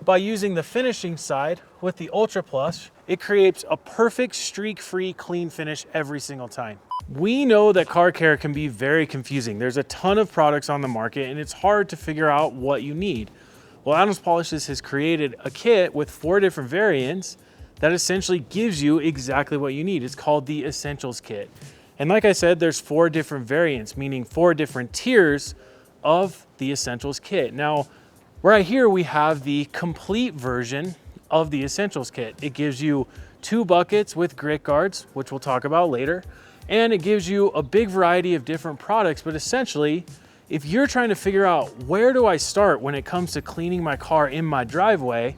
By using the finishing side with the Ultra Plus, it creates a perfect streak-free clean finish every single time. We know that car care can be very confusing. There's a ton of products on the market and it's hard to figure out what you need. Well, Adams Polishes has created a kit with 4 different variants that essentially gives you exactly what you need. It's called the Essentials Kit. And like I said, there's 4 different variants, meaning 4 different tiers of the Essentials Kit. Now, right here we have the complete version of the Essentials Kit. It gives you 2 buckets with grit guards, which we'll talk about later. And it gives you a big variety of different products, but essentially, if you're trying to figure out where do I start when it comes to cleaning my car in my driveway,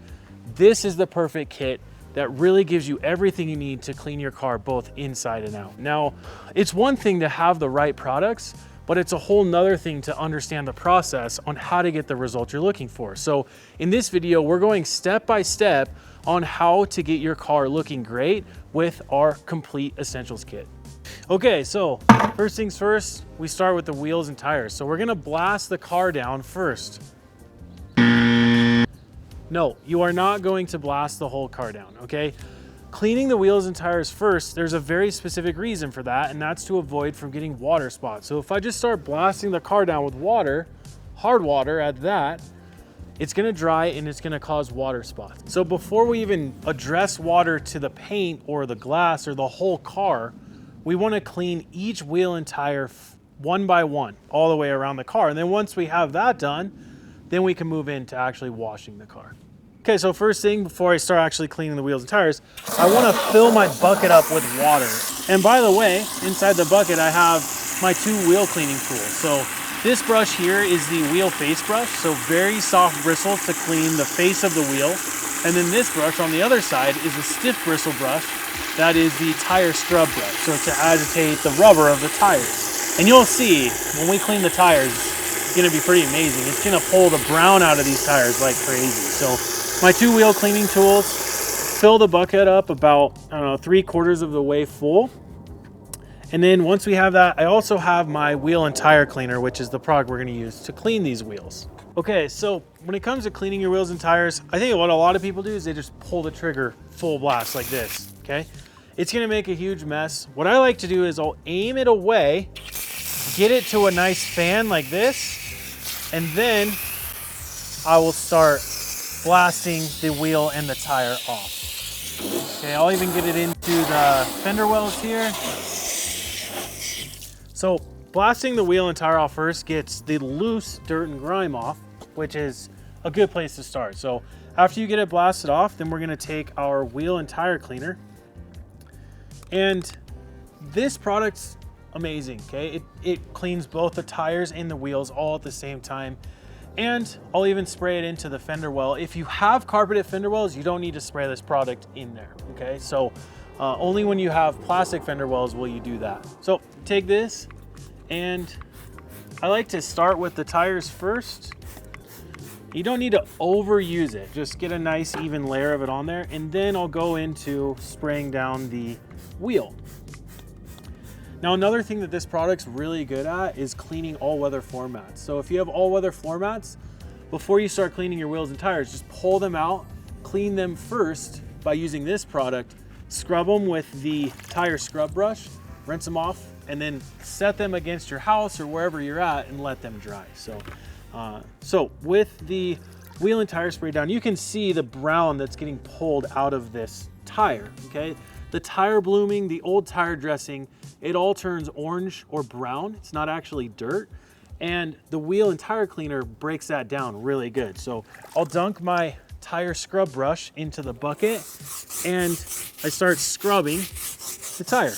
this is the perfect kit that really gives you everything you need to clean your car both inside and out. Now, it's one thing to have the right products, but it's a whole nother thing to understand the process on how to get the results you're looking for. So in this video, we're going step by step on how to get your car looking great with our complete Essentials Kit. Okay, so first things first, we start with the wheels and tires. So we're gonna blast the car down first. No, you are not going to blast the whole car down, okay? Cleaning the wheels and tires first, there's a very specific reason for that, and that's to avoid from getting water spots. So if I just start blasting the car down with water, hard water at that, it's gonna dry and it's gonna cause water spots. So before we even address water to the paint or the glass or the whole car, we wanna clean each wheel and tire one by one, all the way around the car. And then once we have that done, then we can move into actually washing the car. Okay, so first thing, before I start actually cleaning the wheels and tires, I wanna fill my bucket up with water. And by the way, inside the bucket, I have my 2 wheel cleaning tools. So this brush here is the wheel face brush, so very soft bristles to clean the face of the wheel. And then this brush on the other side is a stiff bristle brush. That is the tire scrub brush, so to agitate the rubber of the tires. And you'll see, when we clean the tires, it's gonna be pretty amazing. It's gonna pull the brown out of these tires like crazy. So my 2 wheel cleaning tools fill the bucket up about, I don't know, 3/4 of the way full. And then once we have that, I also have my wheel and tire cleaner, which is the product we're gonna use to clean these wheels. Okay, so when it comes to cleaning your wheels and tires, I think what a lot of people do is they just pull the trigger full blast like this, okay? It's gonna make a huge mess. What I like to do is I'll aim it away, get it to a nice fan like this, and then I will start blasting the wheel and the tire off. Okay, I'll even get it into the fender wells here. So blasting the wheel and tire off first gets the loose dirt and grime off, which is a good place to start. So after you get it blasted off, then we're gonna take our wheel and tire cleaner. And this product's amazing, okay? It cleans both the tires and the wheels all at the same time. And I'll even spray it into the fender well. If you have carpeted fender wells, you don't need to spray this product in there, okay? So only when you have plastic fender wells will you do that. So take this, and I like to start with the tires first. You don't need to overuse it. Just get a nice even layer of it on there, and then I'll go into spraying down the wheel. Now, another thing that this product's really good at is cleaning all-weather floor mats. So if you have all-weather floor mats, before you start cleaning your wheels and tires, just pull them out, clean them first by using this product, scrub them with the tire scrub brush, rinse them off, and then set them against your house or wherever you're at and let them dry. So with the wheel and tire spray down, you can see the brown that's getting pulled out of this tire, okay? The tire blooming, the old tire dressing, it all turns orange or brown. It's not actually dirt. And the wheel and tire cleaner breaks that down really good. So I'll dunk my tire scrub brush into the bucket and I start scrubbing the tire.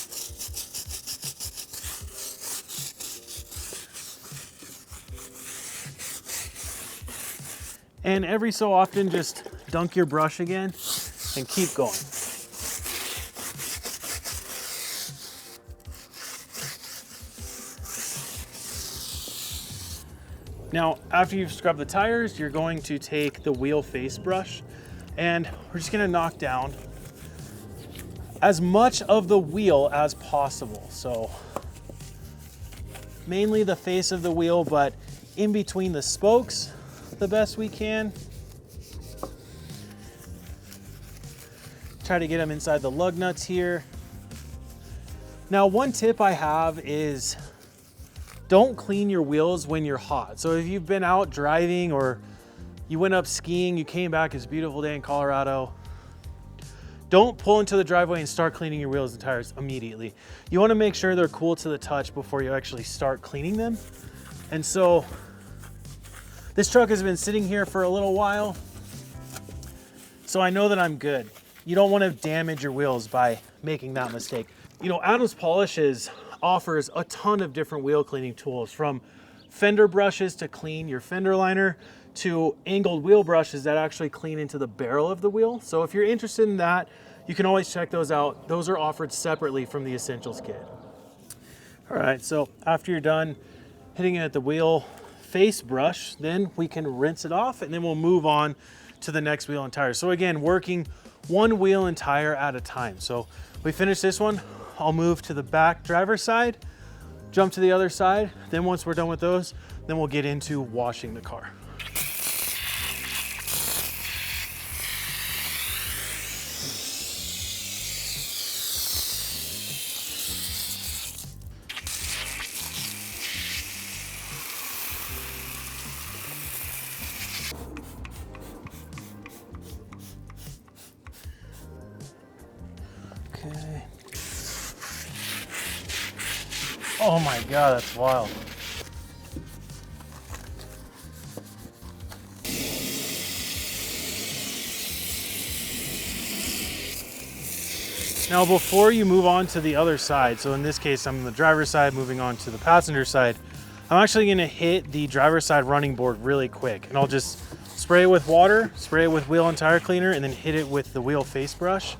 And every so often, just dunk your brush again and keep going. Now, after you've scrubbed the tires, you're going to take the wheel face brush and we're just gonna knock down as much of the wheel as possible. So mainly the face of the wheel, but in between the spokes the best we can. Try to get them inside the lug nuts here. Now, one tip I have is don't clean your wheels when you're hot. So if you've been out driving or you went up skiing, you came back, it's a beautiful day in Colorado, don't pull into the driveway and start cleaning your wheels and tires immediately. You want to make sure they're cool to the touch before you actually start cleaning them. And so this truck has been sitting here for a little while, so I know that I'm good. You don't want to damage your wheels by making that mistake. You know, Adams Polishes offers a ton of different wheel cleaning tools, from fender brushes to clean your fender liner to angled wheel brushes that actually clean into the barrel of the wheel. So if you're interested in that, you can always check those out. Those are offered separately from the Essentials kit. All right, so after you're done hitting it at the wheel face brush, then we can rinse it off and then we'll move on to the next wheel and tire. So again, working one wheel and tire at a time. So we finish this one, I'll move to the back driver's side, jump to the other side. Then once we're done with those, then we'll get into washing the car. Okay. Oh my God, that's wild. Now, before you move on to the other side, so in this case, I'm on the driver's side, moving on to the passenger side, I'm actually gonna hit the driver's side running board really quick, and I'll just spray it with water, spray it with wheel and tire cleaner, and then hit it with the wheel face brush,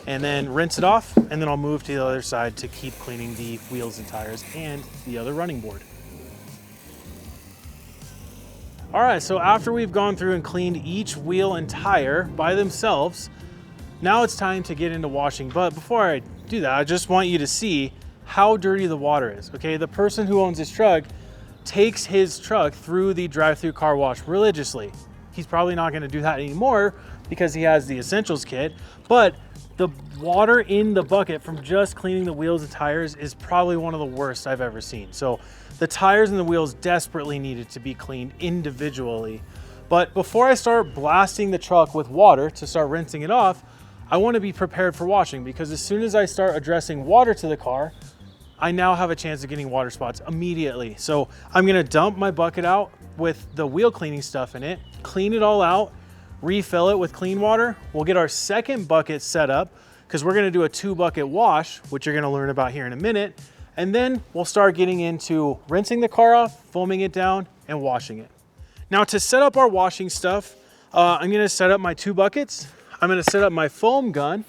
and then rinse it off, and then I'll move to the other side to keep cleaning the wheels and tires and the other running board. All right, so after we've gone through and cleaned each wheel and tire by themselves, now it's time to get into washing. But before I do that, I just want you to see how dirty the water is, okay? The person who owns this truck takes his truck through the drive-through car wash religiously. He's probably not gonna do that anymore because he has the Essentials kit, but the water in the bucket from just cleaning the wheels and tires is probably one of the worst I've ever seen. So the tires and the wheels desperately needed to be cleaned individually. But before I start blasting the truck with water to start rinsing it off, I want to be prepared for washing, because as soon as I start addressing water to the car, I now have a chance of getting water spots immediately. So I'm going to dump my bucket out with the wheel cleaning stuff in it, clean it all out, refill it with clean water. We'll get our second bucket set up because we're going to do a 2-bucket wash, which you're going to learn about here in a minute. And then we'll start getting into rinsing the car off, foaming it down, and washing it. Now, to set up our washing stuff, I'm going to set up my 2 buckets. I'm going to set up my foam gun,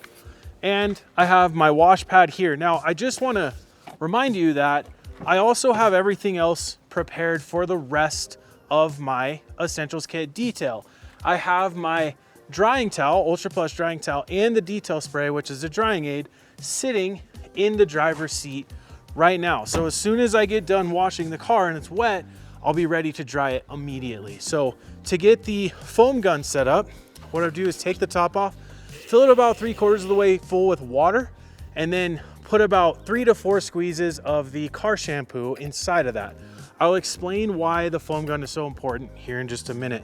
and I have my wash pad here. Now, I just want to remind you that I also have everything else prepared for the rest of my Essentials kit detail. I have my drying towel, Ultra Plus drying towel, and the detail spray, which is a drying aid, sitting in the driver's seat right now. So as soon as I get done washing the car and it's wet, I'll be ready to dry it immediately. So to get the foam gun set up, what I'll do is take the top off, fill it about 3/4 of the way full with water, and then put about 3 to 4 squeezes of the car shampoo inside of that. I'll explain why the foam gun is so important here in just a minute.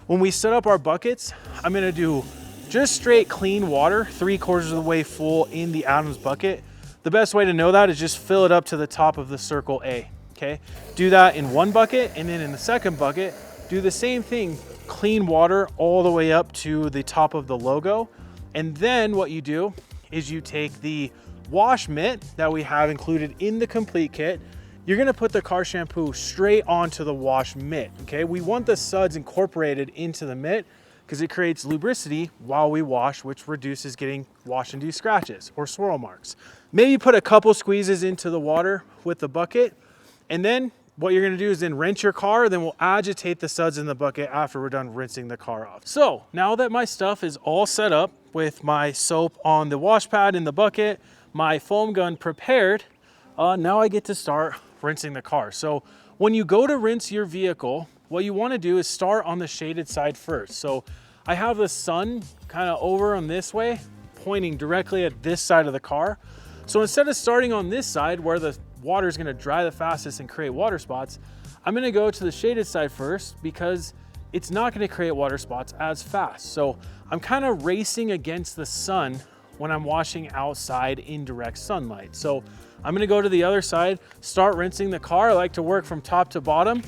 When we set up our buckets, I'm gonna do just straight clean water, 3/4 of the way full in the Adams bucket. The best way to know that is just fill it up to the top of the circle A, okay? Do that in one bucket, and then in the second bucket, do the same thing, clean water all the way up to the top of the logo. And then what you do is you take the wash mitt that we have included in the complete kit. You're gonna put the car shampoo straight onto the wash mitt, okay? We want the suds incorporated into the mitt because it creates lubricity while we wash, which reduces getting wash-induced scratches or swirl marks. Maybe put a couple squeezes into the water with the bucket, and then what you're gonna do is then rinse your car, then we'll agitate the suds in the bucket after we're done rinsing the car off. So now that my stuff is all set up with my soap on the wash pad in the bucket, my foam gun prepared, now I get to start rinsing the car. So when you go to rinse your vehicle, what you wanna do is start on the shaded side first. So I have the sun kind of over on this way, pointing directly at this side of the car. So instead of starting on this side where the water is gonna dry the fastest and create water spots, I'm gonna go to the shaded side first because it's not gonna create water spots as fast. So I'm kind of racing against the sun when I'm washing outside in direct sunlight. So I'm gonna go to the other side, start rinsing the car. I like to work from top to bottom.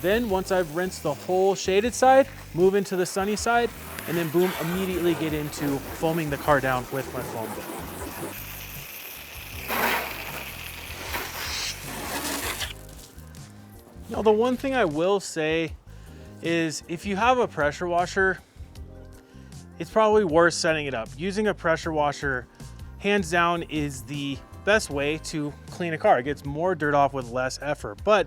Then once I've rinsed the whole shaded side, move into the sunny side, and then boom, immediately get into foaming the car down with my foam gun. Now, the one thing I will say is if you have a pressure washer, it's probably worth setting it up. Using a pressure washer, hands down, is the best way to clean a car. It gets more dirt off with less effort. But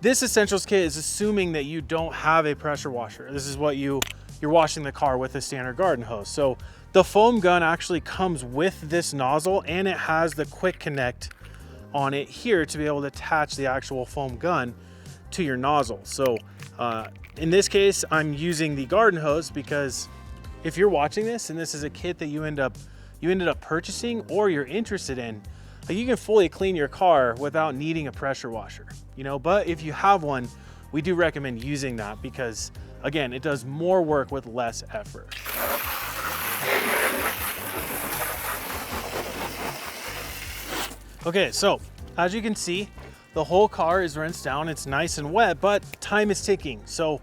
this essentials kit is assuming that you don't have a pressure washer. This is what you're washing the car with a standard garden hose. So the foam gun actually comes with this nozzle, and it has the quick connect on it here to be able to attach the actual foam gun to your nozzle. So in this case, I'm using the garden hose because if you're watching this and this is a kit that you ended up purchasing or you're interested in, you can fully clean your car without needing a pressure washer, you know. But if you have one, we do recommend using that because again, it does more work with less effort. Okay, so as you can see, the whole car is rinsed down. It's nice and wet, but time is ticking. So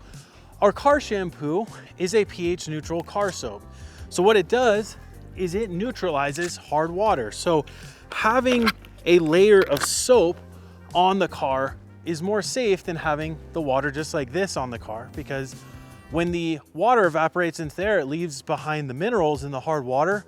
our car shampoo is a pH neutral car soap. So what it does is it neutralizes hard water. So having a layer of soap on the car is more safe than having the water just like this on the car, because when the water evaporates into there, it leaves behind the minerals in the hard water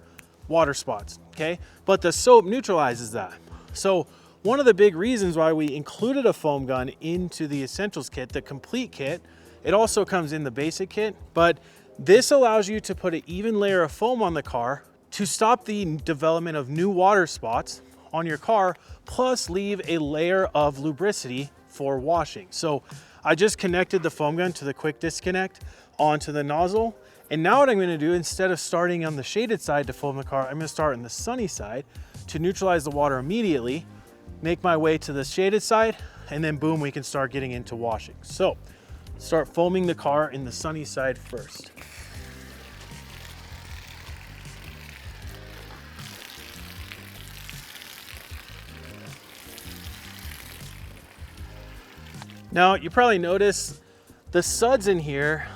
spots, okay? But the soap neutralizes that. So one of the big reasons why we included a foam gun into the essentials kit, the complete kit, it also comes in the basic kit, but this allows you to put an even layer of foam on the car to stop the development of new water spots on your car, plus leave a layer of lubricity for washing. So I just connected the foam gun to the quick disconnect onto the nozzle. And now what I'm gonna do, instead of starting on the shaded side to foam the car, I'm gonna start on the sunny side to neutralize the water immediately, make my way to the shaded side, and then boom, we can start getting into washing. So start foaming the car in the sunny side first. Now, you probably notice the suds in here,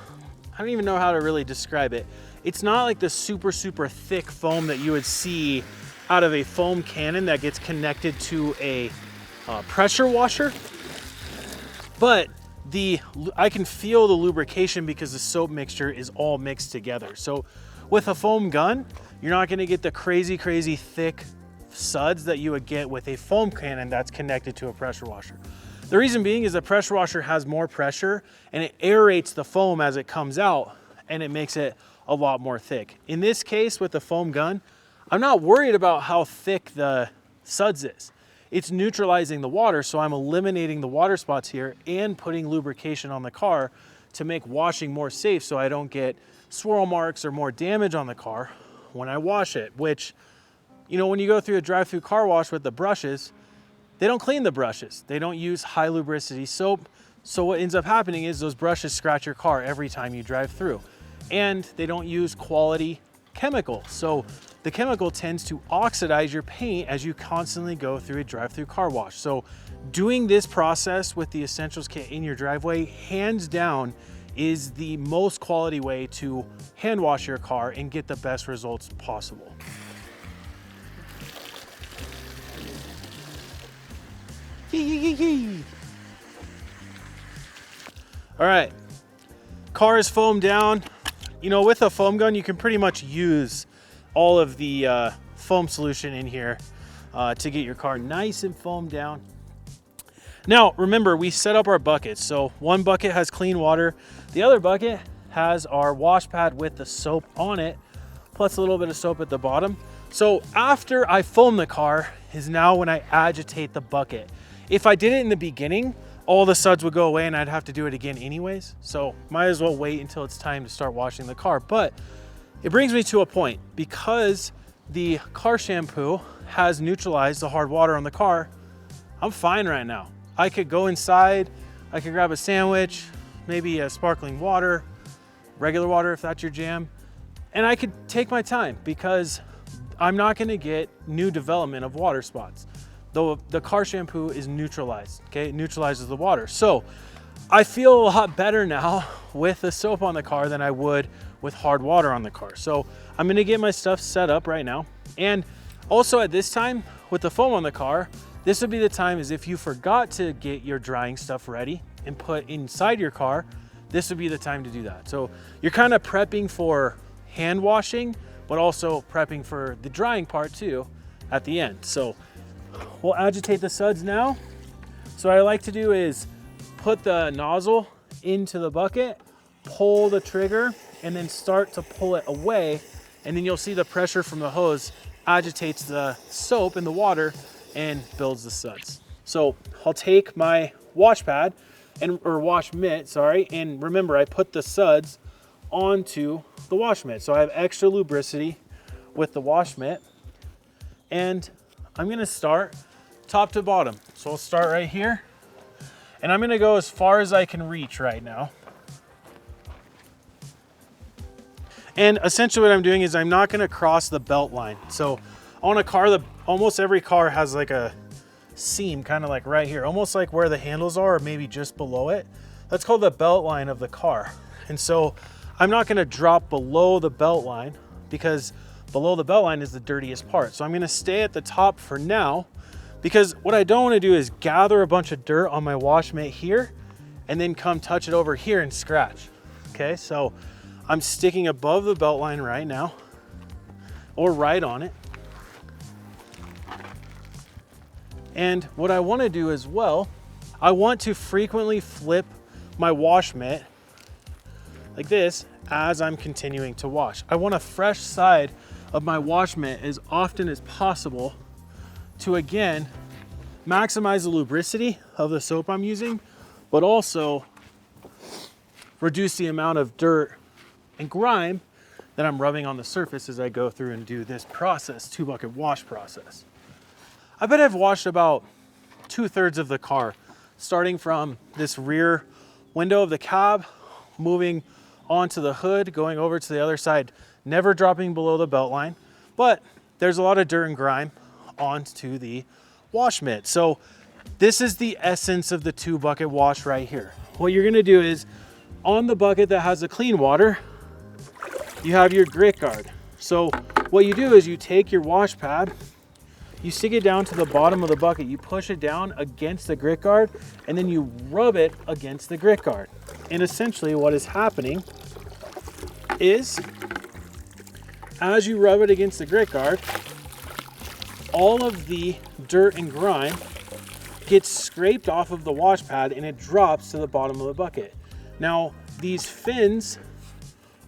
I don't even know how to really describe it. It's not like the super, super thick foam that you would see out of a foam cannon that gets connected to a pressure washer, but I can feel the lubrication because the soap mixture is all mixed together. So with a foam gun, you're not gonna get the crazy, crazy thick suds that you would get with a foam cannon that's connected to a pressure washer. The reason being is the pressure washer has more pressure and it aerates the foam as it comes out, and it makes it a lot more thick. In this case with the foam gun, I'm not worried about how thick the suds is. It's neutralizing the water, so I'm eliminating the water spots here and putting lubrication on the car to make washing more safe so I don't get swirl marks or more damage on the car when I wash it, which, you know, when you go through a drive-through car wash with the brushes, they don't clean the brushes. They don't use high lubricity soap. So what ends up happening is those brushes scratch your car every time you drive through. And they don't use quality chemical. So the chemical tends to oxidize your paint as you constantly go through a drive-through car wash. So doing this process with the essentials kit in your driveway, hands down, is the most quality way to hand wash your car and get the best results possible. All right, car is foamed down. You know, with a foam gun, you can pretty much use all of the foam solution in here to get your car nice and foamed down. Now, remember, we set up our buckets. So one bucket has clean water. The other bucket has our wash pad with the soap on it, plus a little bit of soap at the bottom. So after I foam the car is now when I agitate the bucket. If I did it in the beginning, all the suds would go away and I'd have to do it again anyways. So might as well wait until it's time to start washing the car. But it brings me to a point, because the car shampoo has neutralized the hard water on the car, I'm fine right now. I could go inside, I could grab a sandwich, maybe a sparkling water, regular water if that's your jam, and I could take my time because I'm not gonna get new development of water spots. Though the car shampoo is neutralized, okay? It neutralizes the water. So I feel a lot better now with the soap on the car than I would with hard water on the car. So I'm gonna get my stuff set up right now. And also at this time, with the foam on the car, this would be the time is if you forgot to get your drying stuff ready and put inside your car, this would be the time to do that. So you're kind of prepping for hand washing, but also prepping for the drying part too at the end. So we'll agitate the suds now. So what I like to do is put the nozzle into the bucket, pull the trigger, and then start to pull it away. And then you'll see the pressure from the hose agitates the soap in the water and builds the suds. So I'll take my wash pad or wash mitt, sorry. And remember, I put the suds onto the wash mitt. So I have extra lubricity with the wash mitt. And I'm gonna start top to bottom. So I'll start right here. And I'm gonna go as far as I can reach right now. And essentially what I'm doing is I'm not gonna cross the belt line. So on a car, almost every car has like a seam kind of like right here, almost like where the handles are or maybe just below it. That's called the belt line of the car. And so I'm not gonna drop below the belt line because below the belt line is the dirtiest part. So I'm gonna stay at the top for now because what I don't wanna do is gather a bunch of dirt on my wash mitt here and then come touch it over here and scratch. Okay, so I'm sticking above the belt line right now or right on it. And what I wanna do as well, I want to frequently flip my wash mitt like this as I'm continuing to wash. I want a fresh side of my wash mitt as often as possible to, again, maximize the lubricity of the soap I'm using, but also reduce the amount of dirt and grime that I'm rubbing on the surface as I go through and do this process, 2-bucket wash process. I bet I've washed about 2/3 of the car, starting from this rear window of the cab, moving onto the hood, going over to the other side, never dropping below the belt line, but there's a lot of dirt and grime onto the wash mitt. So this is the essence of the 2-bucket wash right here. What you're gonna do is on the bucket that has the clean water, you have your grit guard. So what you do is you take your wash pad, you stick it down to the bottom of the bucket, you push it down against the grit guard, and then you rub it against the grit guard. And essentially what is happening is as you rub it against the grit guard, all of the dirt and grime gets scraped off of the wash pad and it drops to the bottom of the bucket. Now, these fins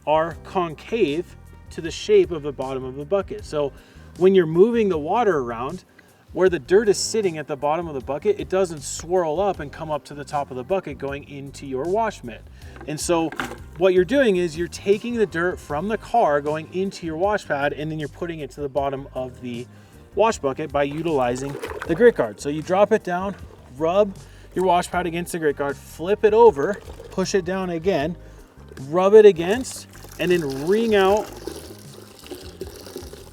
are concave to the shape of the bottom of the bucket. So when you're moving the water around, where the dirt is sitting at the bottom of the bucket, it doesn't swirl up and come up to the top of the bucket going into your wash mitt. And so what you're doing is you're taking the dirt from the car going into your wash pad and then you're putting it to the bottom of the wash bucket by utilizing the grit guard. So you drop it down, rub your wash pad against the grit guard, flip it over, push it down again, rub it against, and then wring out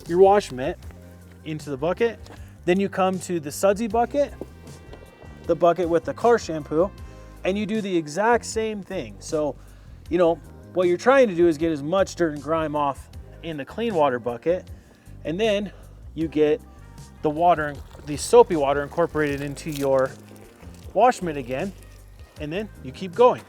your wash mitt into the bucket. Then you come to the sudsy bucket, the bucket with the car shampoo, and you do the exact same thing. So, you know, what you're trying to do is get as much dirt and grime off in the clean water bucket, and then you get the water, the soapy water incorporated into your wash mitt again, and then you keep going.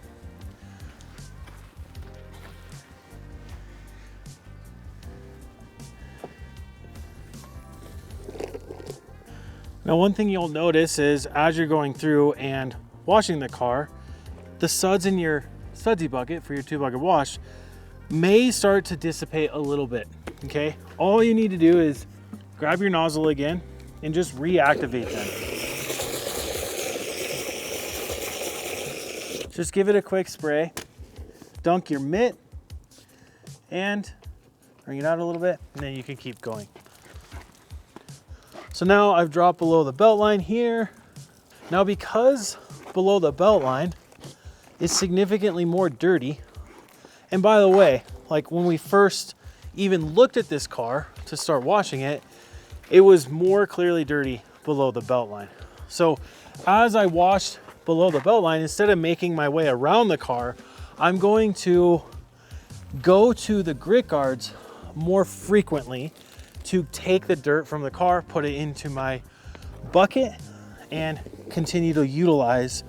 Now, one thing you'll notice is as you're going through and washing the car, the suds in your sudsy bucket for your 2-bucket wash may start to dissipate a little bit, okay? All you need to do is grab your nozzle again and just reactivate them. Just give it a quick spray, dunk your mitt, and bring it out a little bit, and then you can keep going. So now I've dropped below the belt line here. Now because below the belt line is significantly more dirty, and by the way, like when we first even looked at this car to start washing it, it was more clearly dirty below the belt line. So as I washed below the belt line, instead of making my way around the car, I'm going to go to the grit guards more frequently to take the dirt from the car, put it into my bucket, and continue to utilize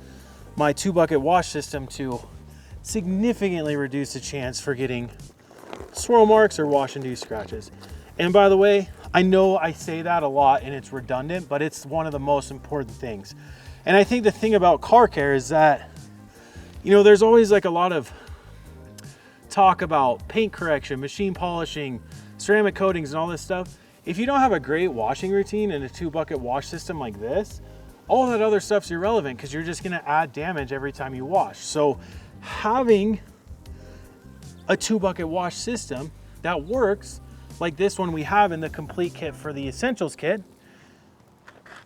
my 2-bucket wash system to significantly reduce the chance for getting swirl marks or wash-induced scratches. And by the way, I know I say that a lot and it's redundant, but it's one of the most important things. And I think the thing about car care is that, you know, there's always like a lot of talk about paint correction, machine polishing, ceramic coatings and all this stuff. If you don't have a great washing routine and a 2-bucket wash system like this, all that other stuff's irrelevant because you're just gonna add damage every time you wash. So having a 2-bucket wash system that works, like this one we have in the complete kit for the essentials kit,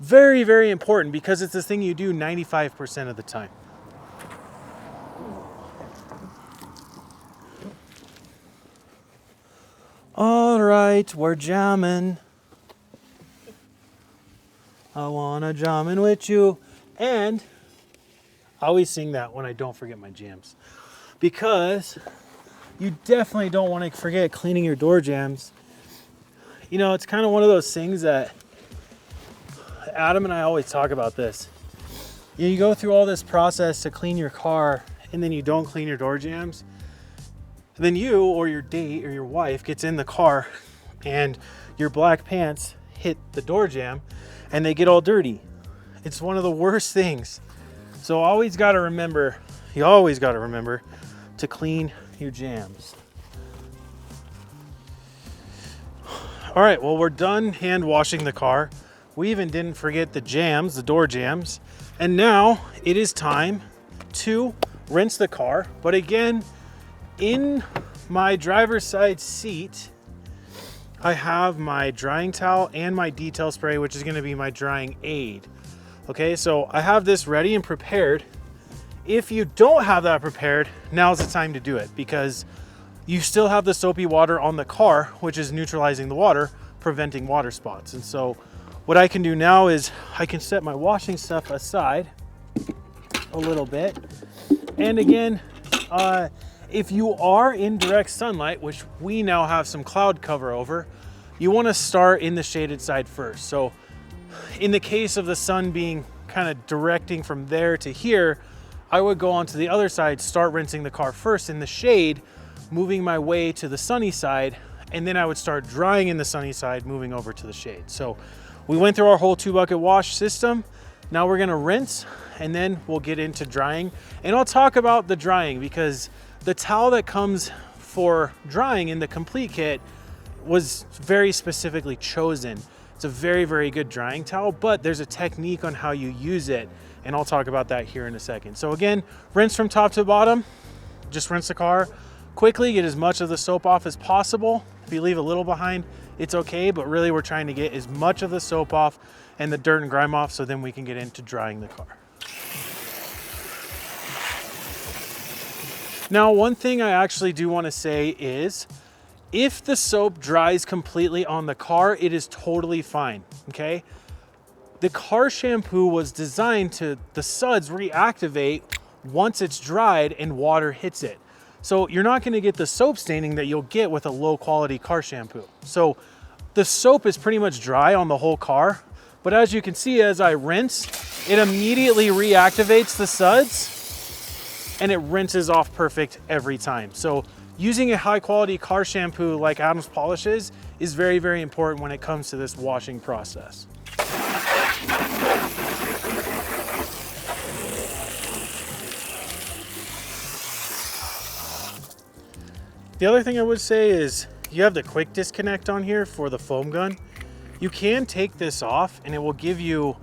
very, very important because it's this thing you do 95% of the time. All right, we're jamming. I wanna jammin' with you. And I always sing that when I don't forget my jams, because you definitely don't want to forget cleaning your door jams. You know, it's kind of one of those things that Adam and I always talk about this. You go through all this process to clean your car and then you don't clean your door jams. Then you or your date or your wife gets in the car and your black pants hit the door jamb and they get all dirty. It's one of the worst things. So you always got to remember to clean your jams. All right, well, we're done hand washing the car. We even didn't forget the jams, the door jams. And now it is time to rinse the car. But again, in my driver's side seat, I have my drying towel and my detail spray, which is gonna be my drying aid. Okay, so I have this ready and prepared. If you don't have that prepared, now's the time to do it because you still have the soapy water on the car, which is neutralizing the water, preventing water spots. And so what I can do now is I can set my washing stuff aside a little bit. And again, if you are in direct sunlight, which we now have some cloud cover over, you want to start in the shaded side first. So in the case of the sun being kind of directing from there to here, I would go onto the other side, start rinsing the car first in the shade, moving my way to the sunny side, and then I would start drying in the sunny side, moving over to the shade. So we went through our whole 2-bucket wash system. Now we're gonna rinse and then we'll get into drying. And I'll talk about the drying because the towel that comes for drying in the complete kit was very specifically chosen. It's a very, very good drying towel, but there's a technique on how you use it. And I'll talk about that here in a second. So again, rinse from top to bottom. Just rinse the car quickly, get as much of the soap off as possible. If you leave a little behind, it's okay, but really we're trying to get as much of the soap off and the dirt and grime off so then we can get into drying the car. Now, one thing I actually do want to say is if the soap dries completely on the car, it is totally fine, okay? The car shampoo was designed to, the suds reactivate once it's dried and water hits it. So you're not gonna get the soap staining that you'll get with a low quality car shampoo. So the soap is pretty much dry on the whole car, but as you can see, as I rinse, it immediately reactivates the suds and it rinses off perfect every time. So using a high quality car shampoo like Adams Polishes is very, very important when it comes to this washing process. The other thing I would say is you have the quick disconnect on here for the foam gun. You can take this off and it will give you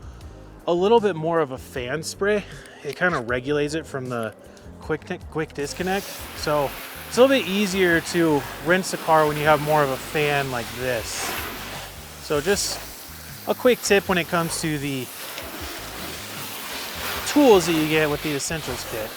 a little bit more of a fan spray. It kind of regulates it from the quick disconnect. So it's a little bit easier to rinse the car when you have more of a fan like this. So just a quick tip when it comes to the tools that you get with the Essentials kit.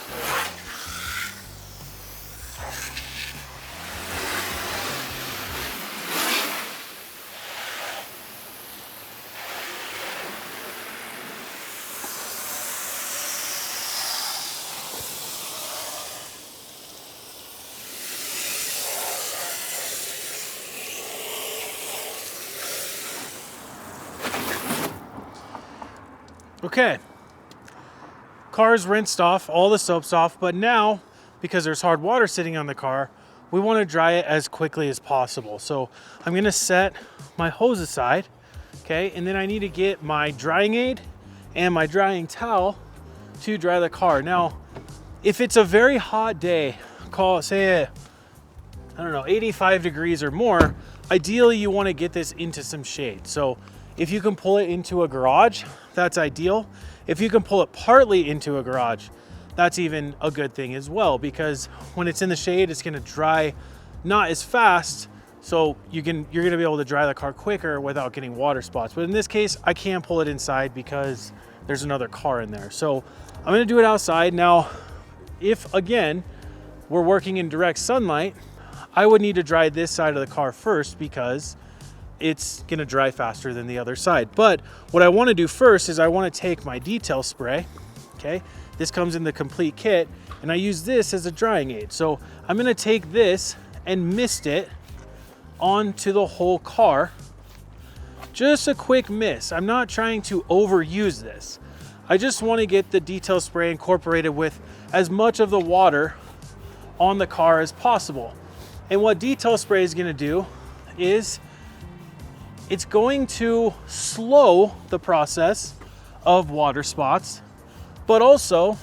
Okay, car's rinsed off, all the soap's off, but now, because there's hard water sitting on the car, we want to dry it as quickly as possible. So I'm going to set my hose aside, okay, and then I need to get my drying aid and my drying towel to dry the car. Now, if it's a very hot day, say, I don't know, 85 degrees or more, ideally you want to get this into some shade. So if you can pull it into a garage, that's ideal. If you can pull it partly into a garage, that's even a good thing as well, because when it's in the shade, it's going to dry not as fast, so you're going to be able to dry the car quicker without getting water spots. But in this case, I can't pull it inside because there's another car in there. So I'm going to do it outside. Now, if again, we're working in direct sunlight, I would need to dry this side of the car first because it's gonna dry faster than the other side. But what I wanna do first is I wanna take my detail spray, okay? This comes in the complete kit, and I use this as a drying aid. So I'm gonna take this and mist it onto the whole car. Just a quick mist. I'm not trying to overuse this. I just wanna get the detail spray incorporated with as much of the water on the car as possible. And what detail spray is gonna do is it's going to slow the process of water spots, but also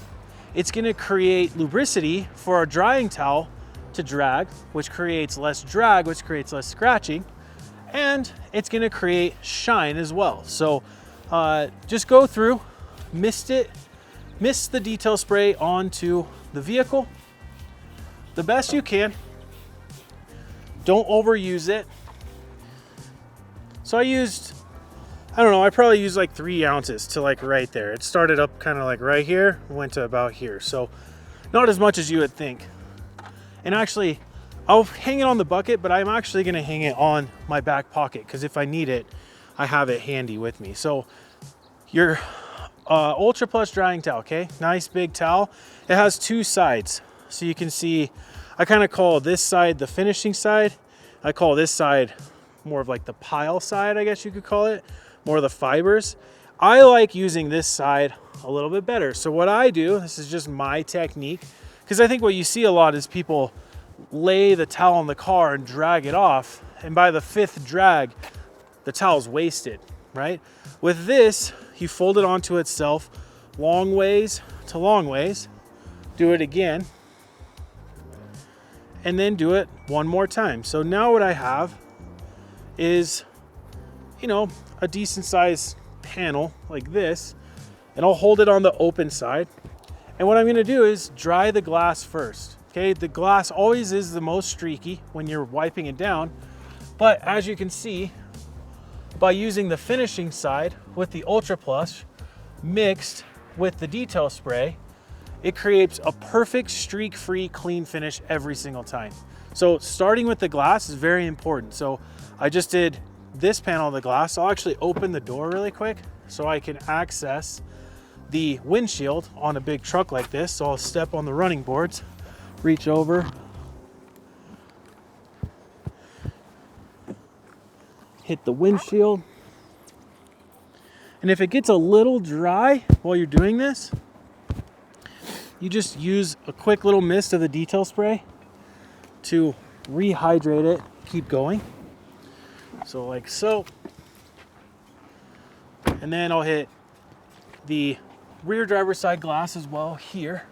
it's going to create lubricity for our drying towel to drag, which creates less drag, which creates less scratching, and it's going to create shine as well. So just go through, mist the detail spray onto the vehicle the best you can. Don't overuse it. So I probably used like 3 ounces to like right there. It started up kind of like right here, went to about here. So not as much as you would think. And actually, I'll hang it on the bucket, but I'm actually gonna hang it on my back pocket because if I need it, I have it handy with me. So your Ultra Plus drying towel, okay? Nice big towel. It has 2 sides. So you can see, I kind of call this side the finishing side. I call this side more of like the pile side, I guess you could call it, more of the fibers. I like using this side a little bit better. So what I do, this is just my technique, because I think what you see a lot is people lay the towel on the car and drag it off, and by the 5th drag, the towel's wasted, right? With this, you fold it onto itself long ways to long ways, do it again, and then do it one more time. So now what I have is, a decent sized panel like this, and I'll hold it on the open side. And what I'm gonna do is dry the glass first, okay? The glass always is the most streaky when you're wiping it down, but as you can see, by using the finishing side with the Ultra Plus mixed with the detail spray, it creates a perfect streak-free clean finish every single time. So starting with the glass is very important. So I just did this panel of the glass. I'll actually open the door really quick so I can access the windshield on a big truck like this. So I'll step on the running boards, reach over, hit the windshield. And if it gets a little dry while you're doing this, you just use a quick little mist of the detail spray to rehydrate it, keep going. So like so. And then I'll hit the rear driver's side glass as well here.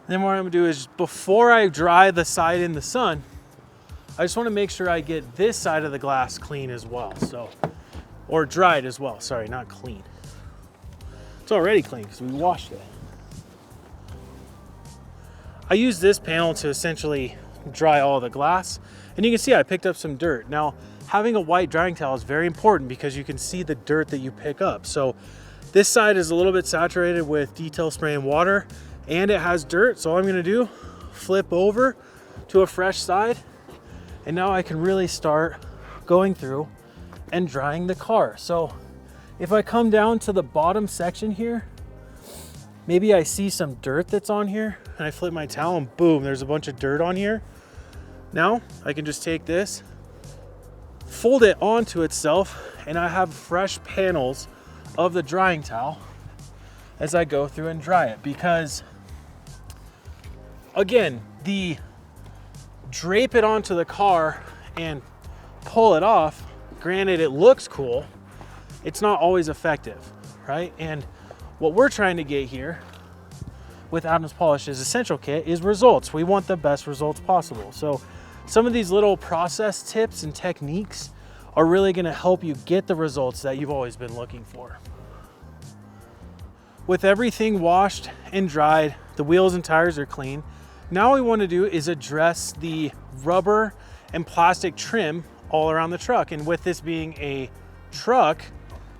Then what I'm gonna do is, before I dry the side in the sun, I just wanna make sure I get this side of the glass clean as well. So, or dried as well, sorry, not clean. It's already clean because we washed it. I use this panel to essentially dry all the glass. And you can see I picked up some dirt. Now, having a white drying towel is very important because you can see the dirt that you pick up. So this side is a little bit saturated with detail spray and water, and it has dirt. So all I'm gonna do, flip over to a fresh side, and now I can really start going through and drying the car. So if I come down to the bottom section here, maybe I see some dirt that's on here, and I flip my towel and boom, there's a bunch of dirt on here. Now I can just take this, fold it onto itself, and I have fresh panels of the drying towel as I go through and dry it. Because again, the drape it onto the car and pull it off, granted it looks cool, it's not always effective, right? And what we're trying to get here with Adams Polish's Essential Kit is results. We want the best results possible. So some of these little process tips and techniques are really gonna help you get the results that you've always been looking for. With everything washed and dried, the wheels and tires are clean. Now what we want to do is address the rubber and plastic trim all around the truck. And with this being a truck,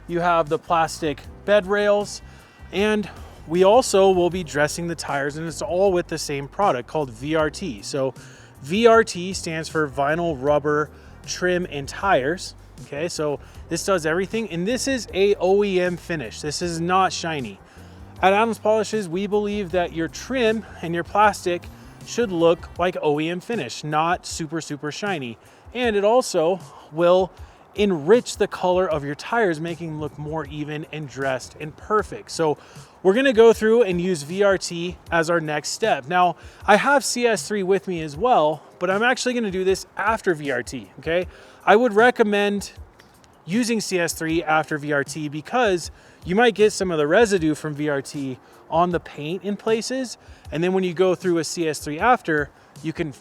you have the plastic bed rails, and we also will be dressing the tires, and it's all with the same product called VRT. So VRT stands for vinyl rubber trim and tires. Okay, so this does everything, and this is a OEM finish. This is not shiny. At Adams Polishes, we believe that your trim and your plastic should look like OEM finish, not super shiny. And it also will enrich the color of your tires, making them look more even and dressed and perfect. So we're gonna go through and use VRT as our next step. Now, I have CS3 with me as well, but I'm actually gonna do this after VRT, okay? I would recommend using CS3 after VRT because you might get some of the residue from VRT on the paint in places. And then when you go through a CS3 after, you can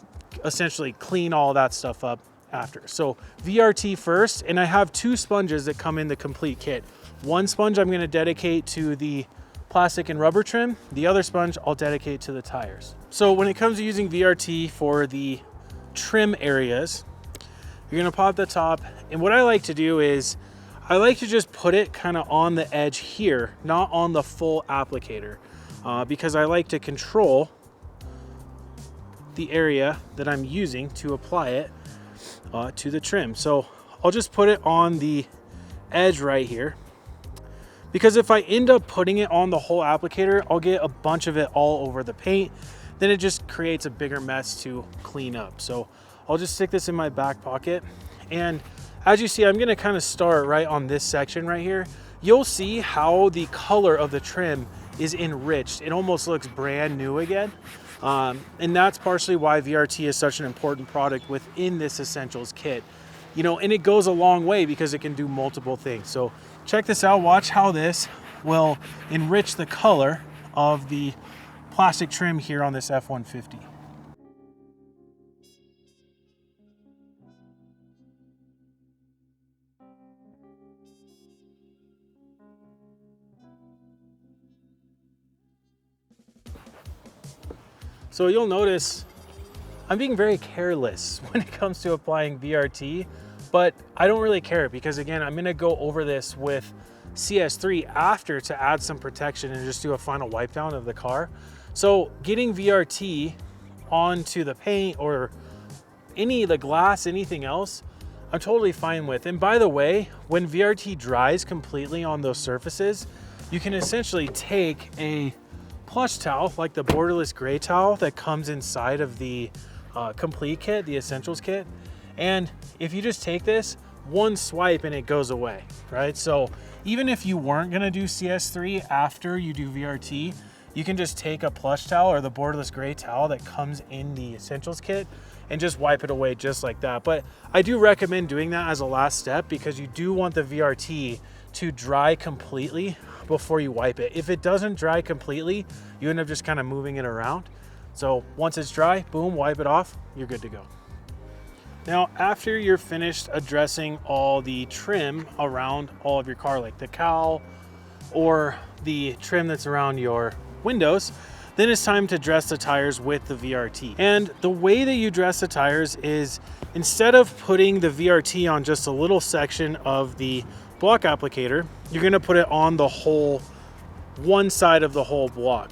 essentially clean all that stuff up after. So VRT first, and I have 2 sponges that come in the complete kit. One sponge I'm gonna dedicate to the plastic and rubber trim. The other sponge I'll dedicate to the tires. So when it comes to using VRT for the trim areas, you're gonna pop the top. And what I like to do is, I like to just put it kind of on the edge here, not on the full applicator, because I like to control the area that I'm using to apply it to the trim. So I'll just put it on the edge right here, because if I end up putting it on the whole applicator, I'll get a bunch of it all over the paint. Then it just creates a bigger mess to clean up. So I'll just stick this in my back pocket. And as you see, I'm gonna kind of start right on this section right here. You'll see how the color of the trim is enriched. It almost looks brand new again. And that's partially why VRT is such an important product within this Essentials kit. You know, and it goes a long way because it can do multiple things. So check this out, watch how this will enrich the color of the plastic trim here on this F-150. So you'll notice I'm being very careless when it comes to applying VRT, but I don't really care because again, I'm gonna go over this with CS3 after to add some protection and just do a final wipe down of the car. So getting VRT onto the paint or any of the glass, anything else, I'm totally fine with. And by the way, when VRT dries completely on those surfaces, you can essentially take a plush towel, like the borderless gray towel that comes inside of the complete kit, the Essentials kit. And if you just take this, one swipe and it goes away, right? So even if you weren't gonna do CS3 after you do VRT, you can just take a plush towel or the borderless gray towel that comes in the Essentials kit and just wipe it away just like that. But I do recommend doing that as a last step because you do want the VRT to dry completely before you wipe it. If it doesn't dry completely, you end up just kind of moving it around. So once it's dry, boom, wipe it off, you're good to go. Now, after you're finished addressing all the trim around all of your car, like the cowl or the trim that's around your windows, then it's time to dress the tires with the VRT. And the way that you dress the tires is, instead of putting the VRT on just a little section of the block applicator, you're gonna put it on the whole, one side of the whole block.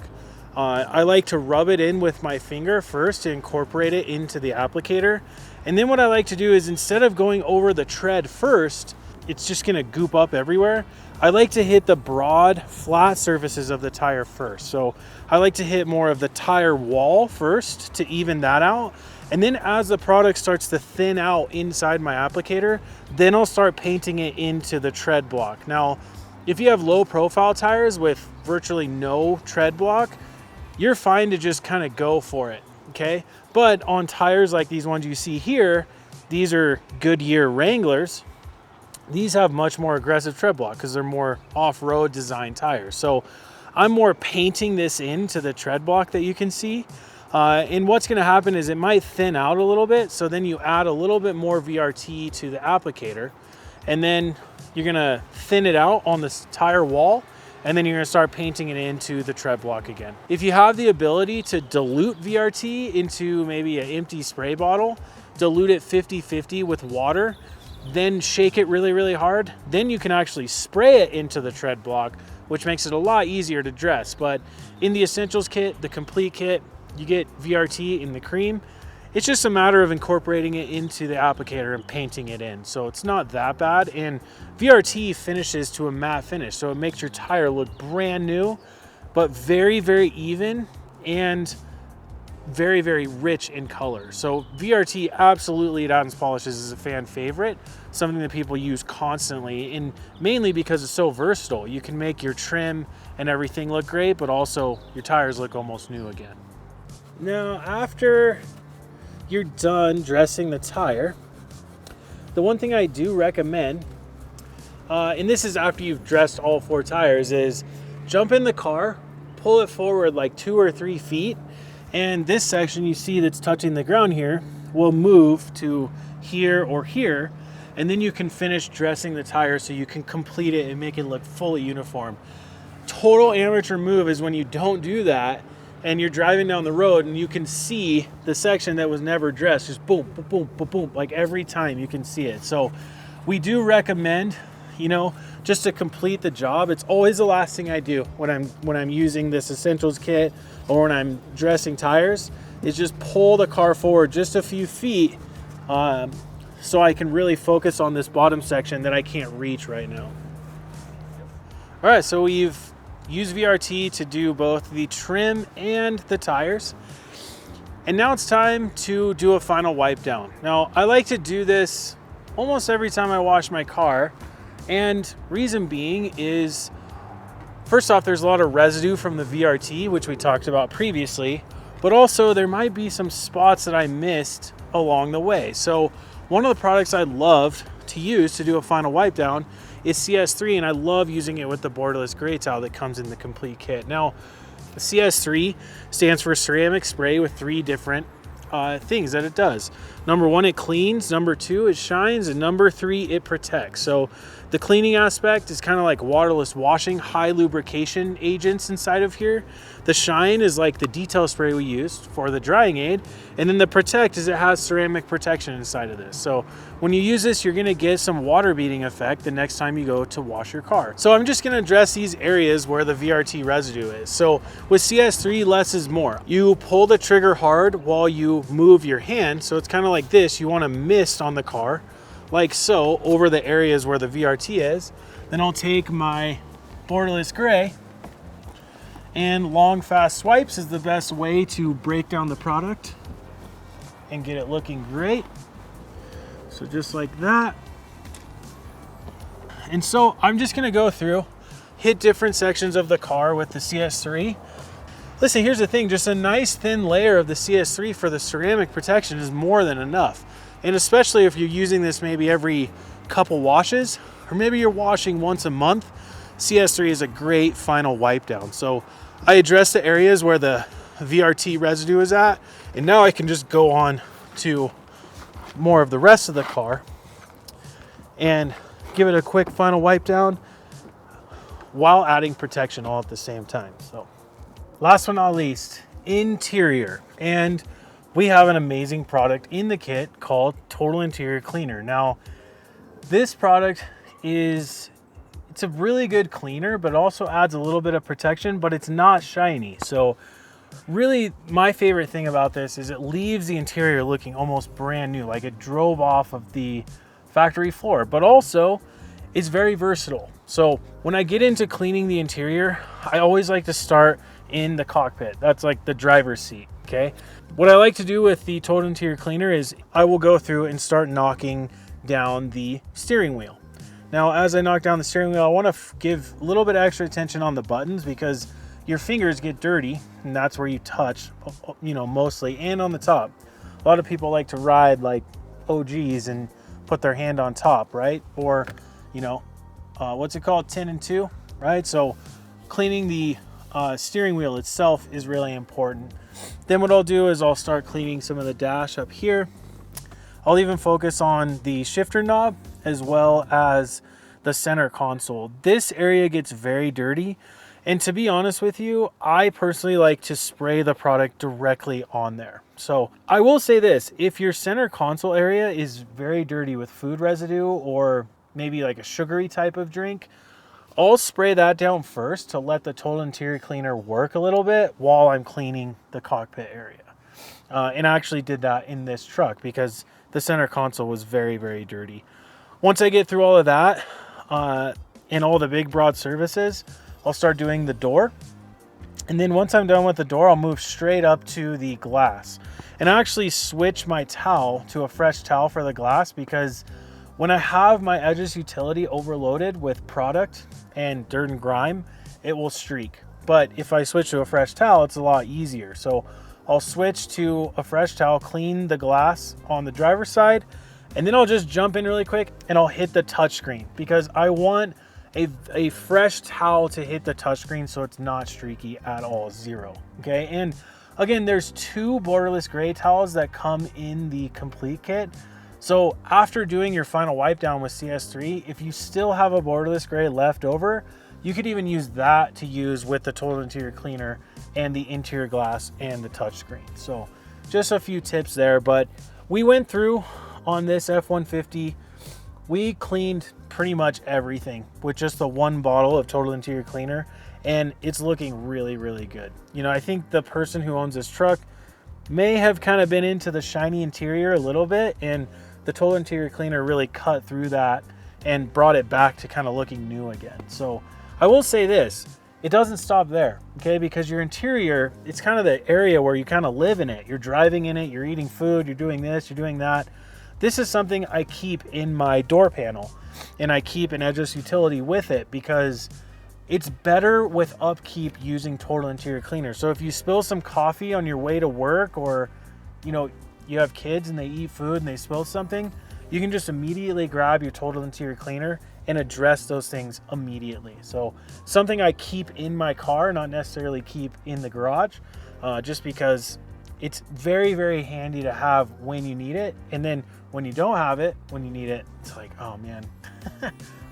I like to rub it in with my finger first to incorporate it into the applicator. And then what I like to do is, instead of going over the tread first, it's just gonna goop up everywhere. I like to hit the broad, flat surfaces of the tire first. So I like to hit more of the tire wall first to even that out. And then as the product starts to thin out inside my applicator, then I'll start painting it into the tread block. Now, if you have low profile tires with virtually no tread block, you're fine to just kind of go for it, okay? But on tires like these ones you see here, these are Goodyear Wranglers. These have much more aggressive tread block because they're more off-road design tires. So I'm more painting this into the tread block that you can see. And what's gonna happen is it might thin out a little bit. So then you add a little bit more VRT to the applicator, and then you're gonna thin it out on this tire wall, and then you're gonna start painting it into the tread block again. If you have the ability to dilute VRT into maybe an empty spray bottle, dilute it 50-50 with water, then shake it really, really hard, then you can actually spray it into the tread block, which makes it a lot easier to dress. But in the Essentials kit, the complete kit, you get VRT in the cream. It's just a matter of incorporating it into the applicator and painting it in. So it's not that bad. And VRT finishes to a matte finish. So it makes your tire look brand new, but very, very even and very, very rich in color. So VRT absolutely at Adams Polishes is a fan favorite, something that people use constantly, and mainly because it's so versatile. You can make your trim and everything look great, but also your tires look almost new again. Now, after you're done dressing the tire, the one thing I do recommend, and this is after you've dressed all 4 tires, is jump in the car, pull it forward like 2 or 3 feet, and this section you see that's touching the ground here will move to here or here, and then you can finish dressing the tire so you can complete it and make it look fully uniform. Total amateur move is when you don't do that and you're driving down the road and you can see the section that was never dressed, just boom, boom, boom, boom, boom, like every time you can see it. So we do recommend, you know, just to complete the job. It's always the last thing I do when I'm using this Essentials kit or when I'm dressing tires, is just pull the car forward just a few feet so I can really focus on this bottom section that I can't reach right now. All right, so we've used VRT to do both the trim and the tires. And now it's time to do a final wipe down. Now, I like to do this almost every time I wash my car. And reason being is, first off, there's a lot of residue from the VRT, which we talked about previously, but also there might be some spots that I missed along the way. So one of the products I loved to use to do a final wipe down is CS3, and I love using it with the borderless gray towel that comes in the complete kit. Now, the CS3 stands for ceramic spray with 3 different things that it does. Number 1, it cleans. Number 2, it shines. And number 3, it protects. So the cleaning aspect is kind of like waterless washing, high lubrication agents inside of here. The shine is like the detail spray we used for the drying aid. And then the protect is it has ceramic protection inside of this. So when you use this, you're gonna get some water beading effect the next time you go to wash your car. So I'm just gonna address these areas where the VRT residue is. So with CS3, less is more. You pull the trigger hard while you move your hand. So it's kind of like this. You wanna mist on the car, like so, over the areas where the VRT is. Then I'll take my borderless gray, and long fast swipes is the best way to break down the product and get it looking great. So just like that. And so I'm just gonna go through, hit different sections of the car with the CS3. Listen, here's the thing, just a nice thin layer of the CS3 for the ceramic protection is more than enough. And especially if you're using this maybe every couple washes, or maybe you're washing once a month, CS3 is a great final wipe down. So I addressed the areas where the VRT residue is at, and now I can just go on to more of the rest of the car and give it a quick final wipe down while adding protection all at the same time. So Last but not least, interior. And we have an amazing product in the kit called Total Interior Cleaner. Now, this product it's a really good cleaner, but also adds a little bit of protection, but it's not shiny. So really my favorite thing about this is it leaves the interior looking almost brand new, like it drove off of the factory floor, but also it's very versatile. So when I get into cleaning the interior, I always like to start in the cockpit. That's like the driver's seat, okay? What I like to do with the Total Interior Cleaner is I will go through and start knocking down the steering wheel. Now, as I knock down the steering wheel, I want to give a little bit extra attention on the buttons because your fingers get dirty and that's where you touch, mostly, and on the top. A lot of people like to ride like OGs and put their hand on top, right? Or, what's it called? 10 and 2, right? So cleaning the steering wheel itself is really important. Then what I'll do is I'll start cleaning some of the dash up here. I'll even focus on the shifter knob as well as the center console. This area gets very dirty. And to be honest with you, I personally like to spray the product directly on there. So I will say this, if your center console area is very dirty with food residue or maybe like a sugary type of drink, I'll spray that down first to let the Total Interior Cleaner work a little bit while I'm cleaning the cockpit area. And I actually did that in this truck because the center console was very, very dirty. Once I get through all of that and all the big broad surfaces, I'll start doing the door. And then once I'm done with the door, I'll move straight up to the glass. And I actually switch my towel to a fresh towel for the glass because when I have my edges utility overloaded with product and dirt and grime, it will streak. But if I switch to a fresh towel, it's a lot easier. So I'll switch to a fresh towel, clean the glass on the driver's side, and then I'll just jump in really quick and I'll hit the touchscreen because I want a fresh towel to hit the touchscreen so it's not streaky at all, zero, okay? And again, there's 2 borderless gray towels that come in the complete kit. So after doing your final wipe down with CS3, if you still have a borderless gray left over, you could even use that to use with the Total Interior Cleaner and the interior glass and the touchscreen. So just a few tips there, but we went through on this F-150, we cleaned pretty much everything with just the 1 bottle of Total Interior Cleaner, and it's looking really, really good. I think the person who owns this truck may have kind of been into the shiny interior a little bit, and the Total Interior Cleaner really cut through that and brought it back to kind of looking new again. So I will say this, it doesn't stop there, okay? Because your interior, it's kind of the area where you kind of live in it. You're driving in it, you're eating food, you're doing this, you're doing that. This is something I keep in my door panel, and I keep an edgeless utility with it because it's better with upkeep using Total Interior Cleaner. So if you spill some coffee on your way to work, or you have kids and they eat food and they spill something, you can just immediately grab your Total Interior Cleaner and address those things immediately. So something I keep in my car, not necessarily keep in the garage, just because it's very, very handy to have when you need it. And then when you don't have it, when you need it, it's like, oh man,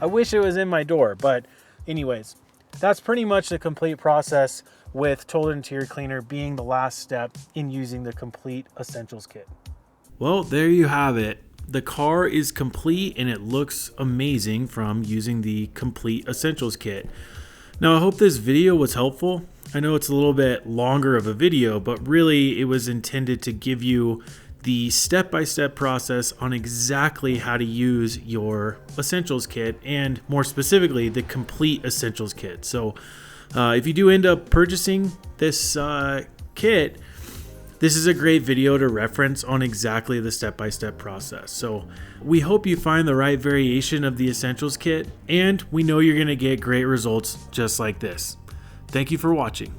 I wish it was in my door. But anyways, that's pretty much the complete process with Total Interior Cleaner being the last step in using the complete essentials kit. Well, there you have it. The car is complete and it looks amazing from using the complete essentials kit. Now, I hope this video was helpful. I know it's a little bit longer of a video, but really it was intended to give you the step-by-step process on exactly how to use your essentials kit, and more specifically, the complete essentials kit. So if you do end up purchasing this kit, this is a great video to reference on exactly the step-by-step process. So we hope you find the right variation of the essentials kit, and we know you're gonna get great results just like this. Thank you for watching.